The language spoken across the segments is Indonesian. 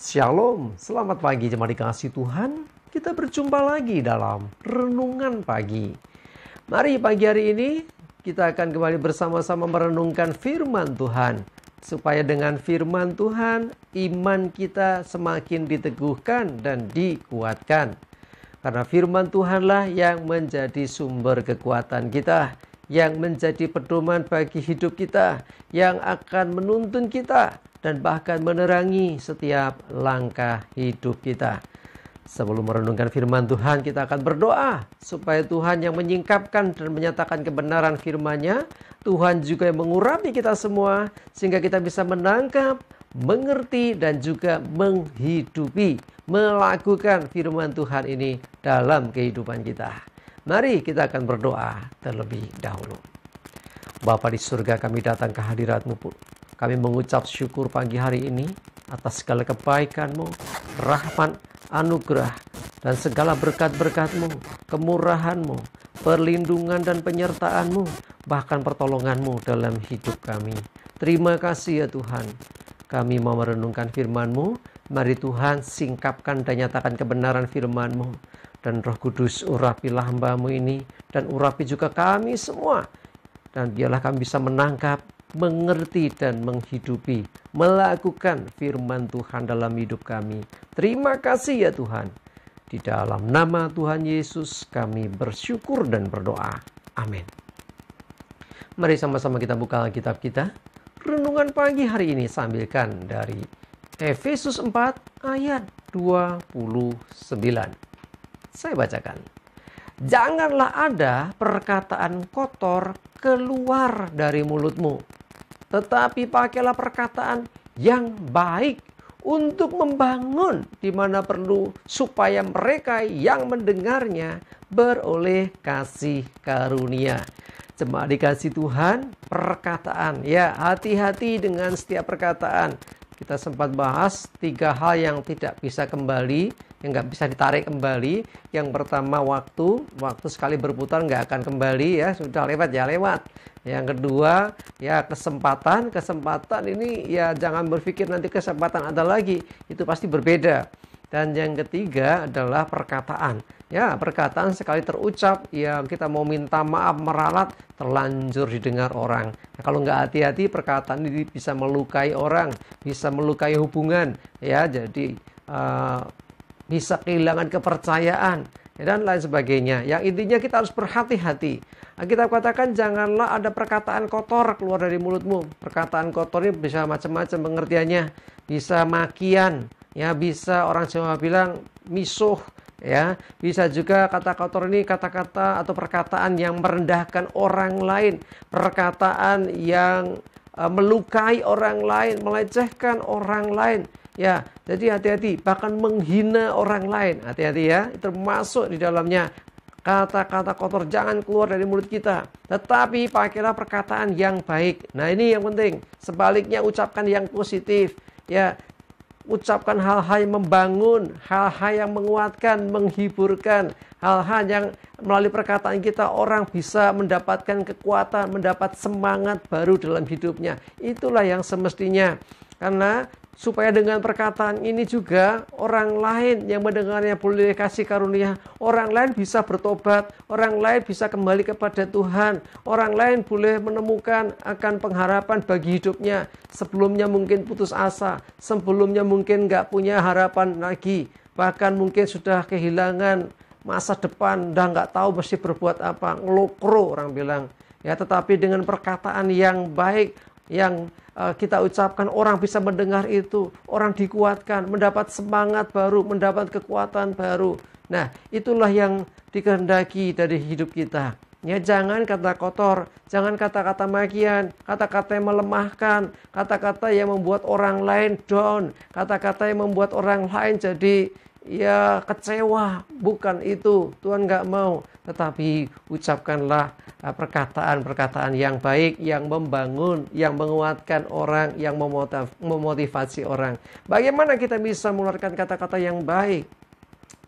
Shalom, selamat pagi jemaat dikasihi Tuhan. Kita berjumpa lagi dalam Renungan Pagi. Mari pagi hari ini kita akan kembali bersama-sama merenungkan firman Tuhan. Supaya dengan firman Tuhan, iman kita semakin diteguhkan dan dikuatkan. Karena firman Tuhanlah yang menjadi sumber kekuatan kita, yang menjadi pedoman bagi hidup kita, yang akan menuntun kita, dan bahkan menerangi setiap langkah hidup kita. Sebelum merenungkan firman Tuhan, kita akan berdoa supaya Tuhan yang menyingkapkan dan menyatakan kebenaran firman-Nya, Tuhan juga yang mengurapi kita semua, sehingga kita bisa menangkap, mengerti, dan juga menghidupi, melakukan firman Tuhan ini dalam kehidupan kita. Mari kita akan berdoa terlebih dahulu. Bapa di surga, kami datang ke hadirat-Mu. Kami mengucap syukur pagi hari ini atas segala kebaikan-Mu, rahmat, anugerah, dan segala berkat-berkat-Mu, kemurahan-Mu, perlindungan dan penyertaan-Mu, bahkan pertolongan-Mu dalam hidup kami. Terima kasih ya Tuhan. Kami mau merenungkan firman-Mu. Mari Tuhan singkapkan dan nyatakan kebenaran firman-Mu. Dan Roh Kudus urapilah hamba-Mu ini, dan urapi juga kami semua. Dan biarlah kami bisa menangkap, mengerti dan menghidupi, melakukan firman Tuhan dalam hidup kami. Terima kasih ya Tuhan. Di dalam nama Tuhan Yesus kami bersyukur dan berdoa. Amin. Mari sama-sama kita buka Alkitab kita. Renungan pagi hari ini sambilkan dari Efesus 4 ayat 29. Saya bacakan. Janganlah ada perkataan kotor keluar dari mulutmu, tetapi pakailah perkataan yang baik untuk membangun di mana perlu, supaya mereka yang mendengarnya beroleh kasih karunia. Jemaat dikasih Tuhan, perkataan. Ya, hati-hati dengan setiap perkataan. Kita sempat bahas 3 hal yang tidak bisa kembali, yang nggak bisa ditarik kembali. Yang pertama waktu sekali berputar nggak akan kembali ya, sudah lewat ya lewat. Yang kedua ya kesempatan ini ya jangan berpikir nanti kesempatan ada lagi, itu pasti berbeda. Dan yang ketiga adalah perkataan. Ya, perkataan sekali terucap, ya kita mau minta maaf, meralat, terlanjur didengar orang. Nah, kalau nggak hati-hati, perkataan ini bisa melukai orang, bisa melukai hubungan. Ya, jadi bisa kehilangan kepercayaan dan lain sebagainya. Yang intinya kita harus berhati-hati. Kita katakan janganlah ada perkataan kotor keluar dari mulutmu. Perkataan kotor ini bisa macam-macam pengertiannya. Bisa makian, ya bisa orang Jawa bilang misuh, ya bisa juga kata kotor ini kata-kata atau perkataan yang merendahkan orang lain, perkataan yang melukai orang lain, melecehkan orang lain. Ya, jadi hati-hati, bahkan menghina orang lain. Hati-hati ya, itu termasuk di dalamnya. Kata-kata kotor jangan keluar dari mulut kita. Tetapi pakailah perkataan yang baik. Nah, ini yang penting. Sebaliknya ucapkan yang positif. Ya, ucapkan hal-hal yang membangun, hal-hal yang menguatkan, menghiburkan. Hal-hal yang melalui perkataan kita orang bisa mendapatkan kekuatan, mendapat semangat baru dalam hidupnya. Itulah yang semestinya. Karena supaya dengan perkataan ini juga orang lain yang mendengarnya boleh kasih karunia. Orang lain bisa bertobat, orang lain bisa kembali kepada Tuhan. Orang lain boleh menemukan akan pengharapan bagi hidupnya. Sebelumnya mungkin putus asa, sebelumnya mungkin nggak punya harapan lagi. Bahkan mungkin sudah kehilangan masa depan, udah nggak tahu mesti berbuat apa. Ngelokro orang bilang. Ya, tetapi dengan perkataan yang baik, yang kita ucapkan, orang bisa mendengar itu, orang dikuatkan, mendapat semangat baru, mendapat kekuatan baru. Nah, itulah yang dikehendaki dari hidup kita. Ya, jangan kata kotor, jangan kata-kata makian, kata-kata yang melemahkan, kata-kata yang membuat orang lain down, kata-kata yang membuat orang lain jadi ya kecewa. Bukan itu, Tuhan nggak mau. Tetapi ucapkanlah perkataan-perkataan yang baik, yang membangun, yang menguatkan orang, yang memotivasi orang. Bagaimana kita bisa mengeluarkan kata-kata yang baik?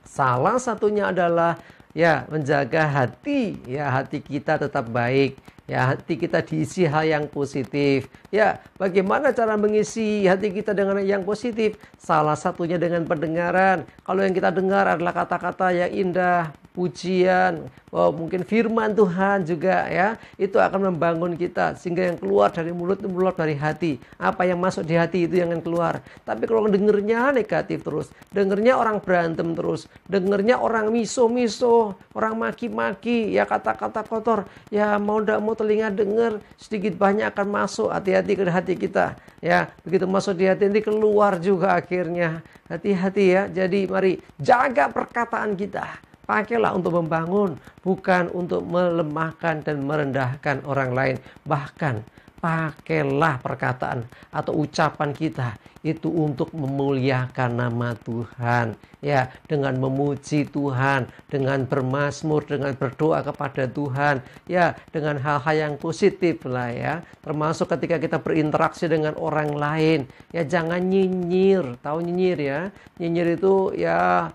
Salah satunya adalah ya menjaga hati, ya hati kita tetap baik. Ya, hati kita diisi hal yang positif. Ya, bagaimana cara mengisi hati kita dengan yang positif? Salah satunya dengan pendengaran. Kalau yang kita dengar adalah kata-kata yang indah, pujian, mungkin firman Tuhan juga ya, itu akan membangun kita sehingga yang keluar dari mulut itu keluar dari hati. Apa yang masuk di hati itu yang akan keluar. Tapi kalau dengernya negatif terus, dengernya orang berantem terus, dengernya orang miso-miso, orang maki-maki, ya kata-kata kotor, ya mau ndak mau telinga denger sedikit banyak akan masuk, hati-hati ke hati kita. Ya, begitu masuk di hati nanti keluar juga akhirnya. Hati-hati ya. Jadi mari jaga perkataan kita. Pakailah untuk membangun, bukan untuk melemahkan dan merendahkan orang lain. Bahkan pakailah perkataan atau ucapan kita itu untuk memuliakan nama Tuhan. Ya, dengan memuji Tuhan, dengan bermazmur, dengan berdoa kepada Tuhan. Ya, dengan hal-hal yang positif lah ya. Termasuk ketika kita berinteraksi dengan orang lain. Ya, jangan nyinyir. Tahu nyinyir ya? Nyinyir itu ya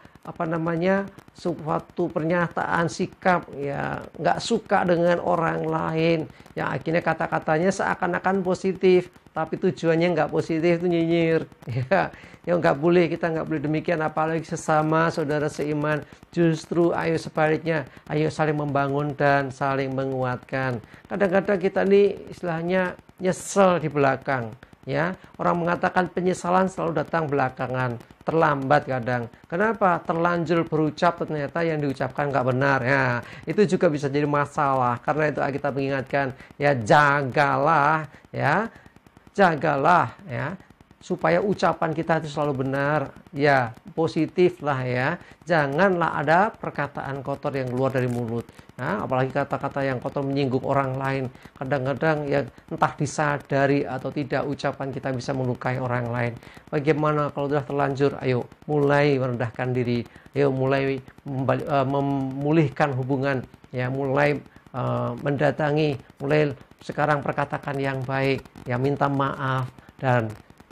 suatu pernyataan sikap ya nggak suka dengan orang lain yang akhirnya kata-katanya seakan-akan positif tapi tujuannya nggak positif, itu nyinyir ya nggak boleh, kita nggak boleh demikian, apalagi sesama saudara seiman. Justru ayo sebaliknya, ayo saling membangun dan saling menguatkan. Kadang-kadang kita nih istilahnya nyesel di belakang. Ya, orang mengatakan penyesalan selalu datang belakangan, terlambat kadang. Kenapa? Terlanjur berucap ternyata yang diucapkan nggak benar. Ya, itu juga bisa jadi masalah. Karena itu kita mengingatkan, ya jagalah ya supaya ucapan kita itu selalu benar, ya positif lah ya. Janganlah ada perkataan kotor yang keluar dari mulut. Nah, apalagi kata-kata yang kotor menyinggung orang lain. Kadang-kadang ya entah disadari atau tidak ucapan kita bisa melukai orang lain. Bagaimana kalau sudah terlanjur? Ayo mulai merendahkan diri. Ayo mulai memulihkan hubungan. Ya mulai mendatangi. Mulai sekarang perkatakan yang baik. Ya minta maaf dan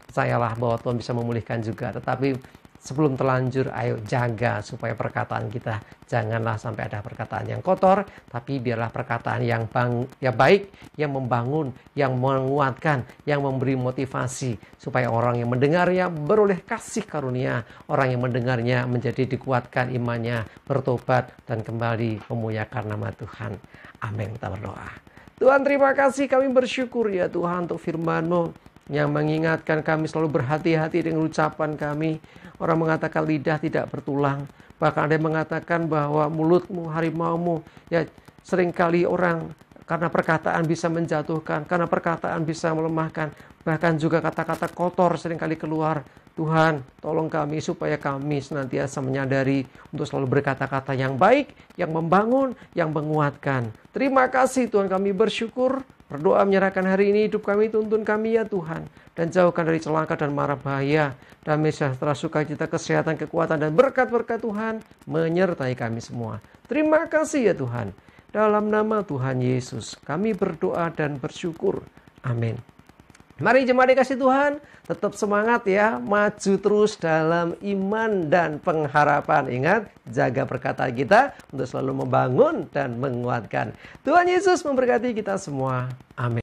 percayalah bahwa Tuhan bisa memulihkan juga. Tetapi sebelum terlanjur, ayo jaga supaya perkataan kita janganlah sampai ada perkataan yang kotor, tapi biarlah perkataan yang baik, yang membangun, yang menguatkan, yang memberi motivasi supaya orang yang mendengarnya beroleh kasih karunia, orang yang mendengarnya menjadi dikuatkan imannya, bertobat dan kembali memuliakan nama Tuhan. Amin. Kita berdoa. Tuhan, terima kasih, kami bersyukur ya Tuhan untuk firman-Mu yang mengingatkan kami selalu berhati-hati dengan ucapan kami. Orang mengatakan lidah tidak bertulang. Bahkan ada yang mengatakan bahwa mulutmu harimaumu. Ya, seringkali orang karena perkataan bisa menjatuhkan, karena perkataan bisa melemahkan. Bahkan juga kata-kata kotor seringkali keluar. Tuhan, tolong kami supaya kami senantiasa menyadari untuk selalu berkata-kata yang baik, yang membangun, yang menguatkan. Terima kasih Tuhan, kami bersyukur. Berdoa menyerahkan hari ini hidup kami, tuntun kami ya Tuhan. Dan jauhkan dari celaka dan mara bahaya. Damai sejahtera, sukacita, kesehatan, kekuatan, dan berkat-berkat Tuhan menyertai kami semua. Terima kasih ya Tuhan. Dalam nama Tuhan Yesus, kami berdoa dan bersyukur. Amin. Mari jemaat dikasih Tuhan, tetap semangat ya, maju terus dalam iman dan pengharapan. Ingat, jaga perkataan kita untuk selalu membangun dan menguatkan. Tuhan Yesus memberkati kita semua. Amin.